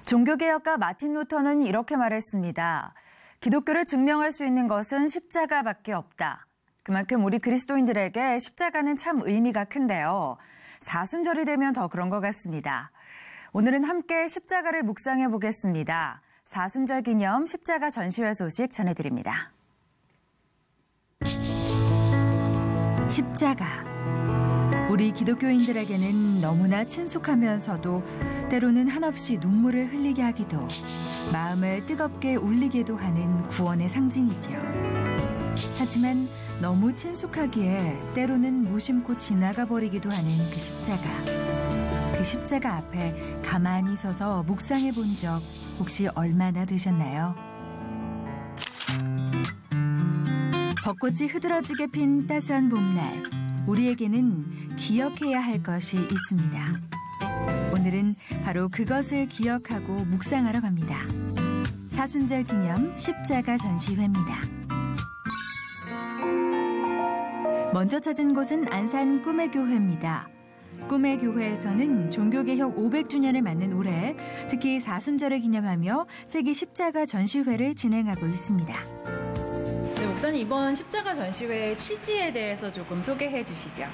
종교개혁가 마틴 루터는 이렇게 말했습니다. 기독교를 증명할 수 있는 것은 십자가밖에 없다. 그만큼 우리 그리스도인들에게 십자가는 참 의미가 큰데요. 사순절이 되면 더 그런 것 같습니다. 오늘은 함께 십자가를 묵상해 보겠습니다. 사순절 기념 십자가 전시회 소식 전해드립니다. 십자가. 우리 기독교인들에게는 너무나 친숙하면서도 때로는 한없이 눈물을 흘리게 하기도 마음을 뜨겁게 울리기도 하는 구원의 상징이죠. 하지만 너무 친숙하기에 때로는 무심코 지나가 버리기도 하는 그 십자가. 그 십자가 앞에 가만히 서서 묵상해 본 적 혹시 얼마나 되셨나요? 벚꽃이 흐드러지게 핀 따스한 봄날, 우리에게는 기억해야 할 것이 있습니다. 오늘은 바로 그것을 기억하고 묵상하러 갑니다. 사순절 기념 십자가 전시회입니다. 먼저 찾은 곳은 안산 꿈의 교회입니다. 꿈의 교회에서는 종교개혁 500주년을 맞는 올해 특히 사순절을 기념하며 세계 십자가 전시회를 진행하고 있습니다. 네, 목사님 이번 십자가 전시회의 취지에 대해서 조금 소개해 주시죠.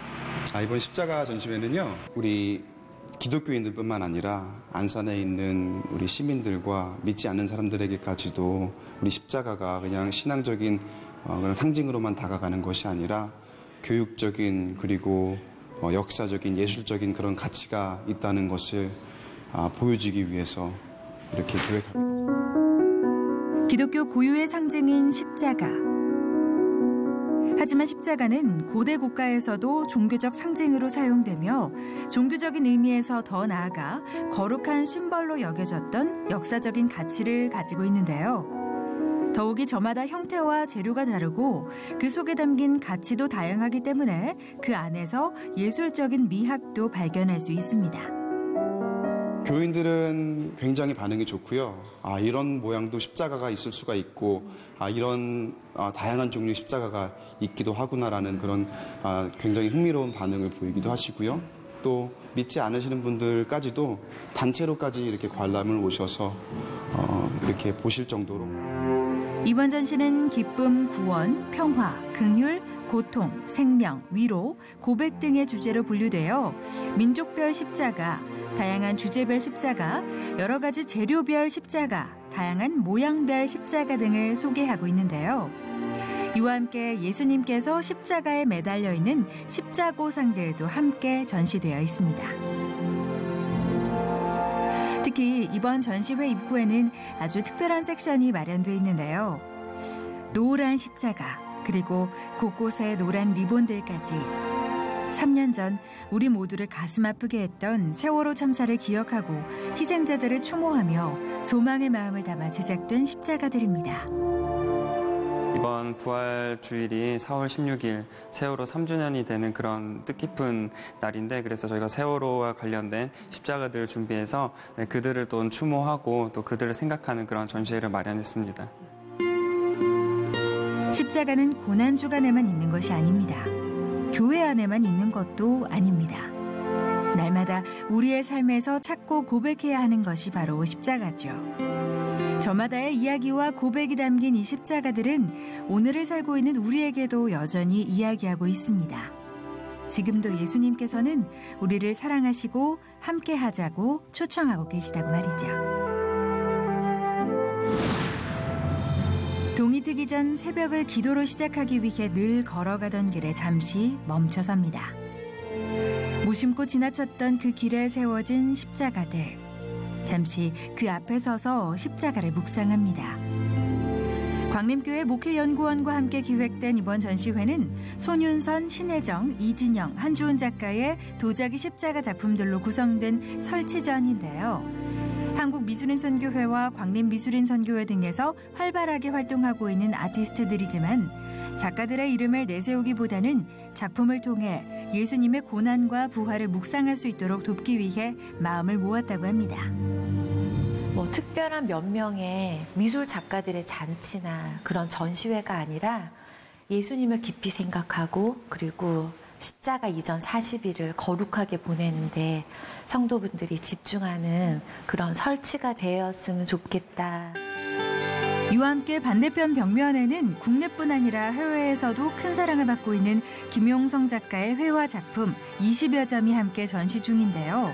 이번 십자가 전시회는요, 우리 기독교인들뿐만 아니라 안산에 있는 우리 시민들과 믿지 않는 사람들에게까지도 우리 십자가가 그냥 신앙적인 그런 상징으로만 다가가는 것이 아니라 교육적인 그리고 역사적인 예술적인 그런 가치가 있다는 것을 보여주기 위해서 이렇게 기획하게 됐습니다. 기독교 고유의 상징인 십자가. 하지만 십자가는 고대 국가에서도 종교적 상징으로 사용되며 종교적인 의미에서 더 나아가 거룩한 심벌로 여겨졌던 역사적인 가치를 가지고 있는데요. 더욱이 저마다 형태와 재료가 다르고 그 속에 담긴 가치도 다양하기 때문에 그 안에서 예술적인 미학도 발견할 수 있습니다. 교인들은 굉장히 반응이 좋고요. 이런 모양도 십자가가 있을 수가 있고 이런 다양한 종류의 십자가가 있기도 하구나라는 그런 굉장히 흥미로운 반응을 보이기도 하시고요. 또 믿지 않으시는 분들까지도 단체로까지 이렇게 관람을 오셔서 이렇게 보실 정도로 이번 전시는 기쁨, 구원, 평화, 긍휼, 고통, 생명, 위로, 고백 등의 주제로 분류되어 민족별 십자가, 다양한 주제별 십자가, 여러 가지 재료별 십자가, 다양한 모양별 십자가 등을 소개하고 있는데요. 이와 함께 예수님께서 십자가에 매달려 있는 십자고상들도 함께 전시되어 있습니다. 특히 이번 전시회 입구에는 아주 특별한 섹션이 마련되어 있는데요. 노란 십자가, 그리고 곳곳에 노란 리본들까지 3년 전 우리 모두를 가슴 아프게 했던 세월호 참사를 기억하고 희생자들을 추모하며 소망의 마음을 담아 제작된 십자가들입니다. 이번 부활 주일이 4월 16일 세월호 3주년이 되는 그런 뜻깊은 날인데, 그래서 저희가 세월호와 관련된 십자가들을 준비해서 그들을 또 추모하고 또 그들을 생각하는 그런 전시회를 마련했습니다. 십자가는 고난 주간에만 있는 것이 아닙니다. 교회 안에만 있는 것도 아닙니다. 날마다 우리의 삶에서 찾고 고백해야 하는 것이 바로 십자가죠. 저마다의 이야기와 고백이 담긴 이 십자가들은 오늘을 살고 있는 우리에게도 여전히 이야기하고 있습니다. 지금도 예수님께서는 우리를 사랑하시고 함께하자고 초청하고 계시다고 말이죠. 동이 트기 전 새벽을 기도로 시작하기 위해 늘 걸어가던 길에 잠시 멈춰섭니다. 무심코 지나쳤던 그 길에 세워진 십자가들. 잠시 그 앞에 서서 십자가를 묵상합니다. 광림교회 목회연구원과 함께 기획된 이번 전시회는 손윤선, 신혜정, 이진영, 한주은 작가의 도자기 십자가 작품들로 구성된 설치전인데요. 한국미술인선교회와 광림미술인선교회 등에서 활발하게 활동하고 있는 아티스트들이지만 작가들의 이름을 내세우기보다는 작품을 통해 예수님의 고난과 부활을 묵상할 수 있도록 돕기 위해 마음을 모았다고 합니다. 특별한 몇 명의 미술 작가들의 잔치나 그런 전시회가 아니라 예수님을 깊이 생각하고 그리고 십자가 이전 40일을 거룩하게 보내는데 성도분들이 집중하는 그런 설치가 되었으면 좋겠다. 이와 함께 반대편 벽면에는 국내뿐 아니라 해외에서도 큰 사랑을 받고 있는 김용성 작가의 회화 작품 20여 점이 함께 전시 중인데요.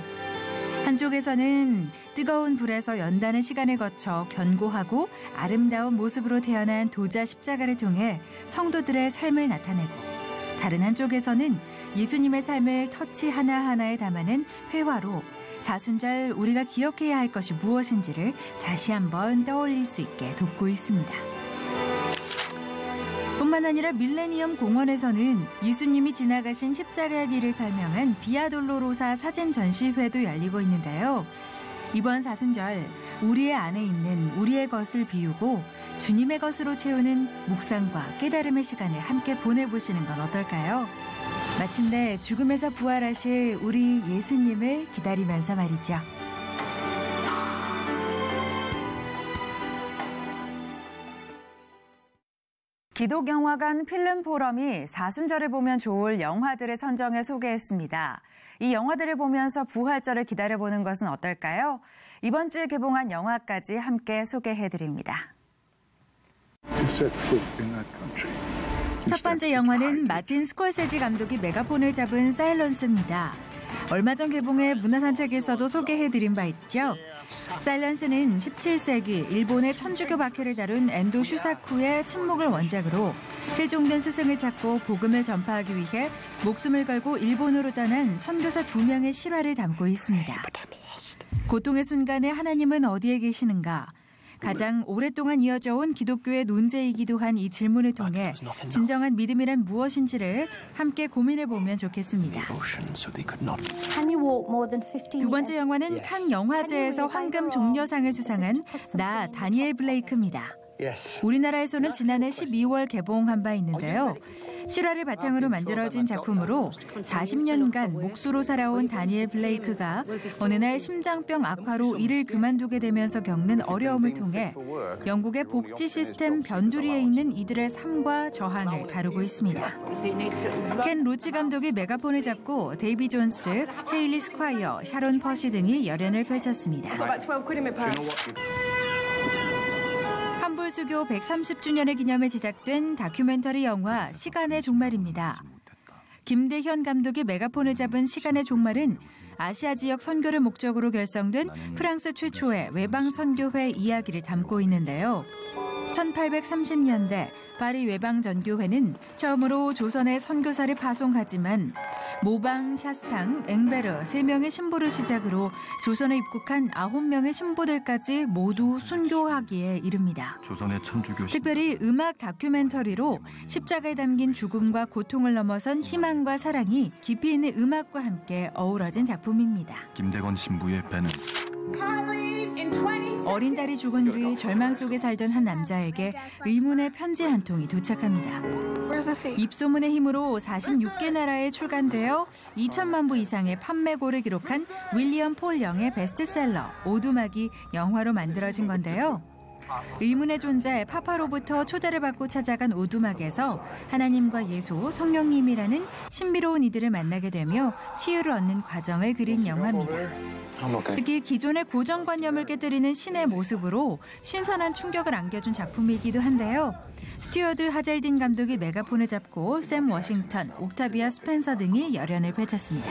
한쪽에서는 뜨거운 불에서 연단의 시간을 거쳐 견고하고 아름다운 모습으로 태어난 도자 십자가를 통해 성도들의 삶을 나타내고, 다른 한쪽에서는 예수님의 삶을 터치 하나하나에 담아낸 회화로 사순절 우리가 기억해야 할 것이 무엇인지를 다시 한번 떠올릴 수 있게 돕고 있습니다. 뿐만 아니라 밀레니엄 공원에서는 예수님이 지나가신 십자가의 길을 설명한 비아 돌로로사 사진 전시회도 열리고 있는데요. 이번 사순절 우리의 안에 있는 우리의 것을 비우고 주님의 것으로 채우는 묵상과 깨달음의 시간을 함께 보내보시는 건 어떨까요? 마침내 죽음에서 부활하실 우리 예수님을 기다리면서 말이죠. 기독영화관 필름 포럼이 사순절을 보면 좋을 영화들을 선정해 소개했습니다. 이 영화들을 보면서 부활절을 기다려보는 것은 어떨까요? 이번 주에 개봉한 영화까지 함께 소개해드립니다. 첫 번째 영화는 마틴 스콜세지 감독이 메가폰을 잡은 사일런스입니다. 얼마 전 개봉해 문화산책에서도 소개해드린 바 있죠. 사일런스는 17세기 일본의 천주교 박해를 다룬 엔도 슈사쿠의 침묵을 원작으로 실종된 스승을 찾고 복음을 전파하기 위해 목숨을 걸고 일본으로 떠난 선교사 2명의 실화를 담고 있습니다. 고통의 순간에 하나님은 어디에 계시는가? 가장 오랫동안 이어져 온 기독교의 논제이기도 한 이 질문을 통해 진정한 믿음이란 무엇인지를 함께 고민해보면 좋겠습니다. 두 번째 영화는 칸 영화제에서 황금 종려상을 수상한 나 다니엘 블레이크입니다. 우리나라에서는 지난해 12월 개봉한 바 있는데요. 실화를 바탕으로 만들어진 작품으로 40년간 목수로 살아온 다니엘 블레이크가 어느 날 심장병 악화로 일을 그만두게 되면서 겪는 어려움을 통해 영국의 복지 시스템 변두리에 있는 이들의 삶과 저항을 다루고 있습니다. 켄 로치 감독이 메가폰을 잡고 데이비 존스, 헤일리 스콰이어, 샤론 퍼시 등이 열연을 펼쳤습니다. 한불수교 130주년을 기념해 제작된 다큐멘터리 영화 시간의 종말입니다. 김대현 감독이 메가폰을 잡은 시간의 종말은 아시아 지역 선교를 목적으로 결성된 프랑스 최초의 외방 선교회 이야기를 담고 있는데요. 1830년대 파리 외방전교회는 처음으로 조선에 선교사를 파송하지만 모방, 샤스탕, 앵베르 3명의 신부를 시작으로 조선에 입국한 9명의 신부들까지 모두 순교하기에 이릅니다. 조선의 천주교 특별히 음악 다큐멘터리로 십자가에 담긴 죽음과 고통을 넘어선 희망과 사랑이 깊이 있는 음악과 함께 어우러진 작품입니다. 김대건 신부의 배는 어린 딸이 죽은 뒤 절망 속에 살던 한 남자에게 의문의 편지 한 통이 도착합니다. 입소문의 힘으로 46개 나라에 출간되어 2천만 부 이상의 판매고를 기록한 윌리엄 폴 영의 베스트셀러 오두막이 영화로 만들어진 건데요. 의문의 존재 파파로부터 초대를 받고 찾아간 오두막에서 하나님과 예수, 성령님이라는 신비로운 이들을 만나게 되며 치유를 얻는 과정을 그린 영화입니다. 특히 기존의 고정관념을 깨뜨리는 신의 모습으로 신선한 충격을 안겨준 작품이기도 한데요. 스튜어드 하젤딘 감독이 메가폰을 잡고 샘 워싱턴, 옥타비아 스펜서 등이 열연을 펼쳤습니다.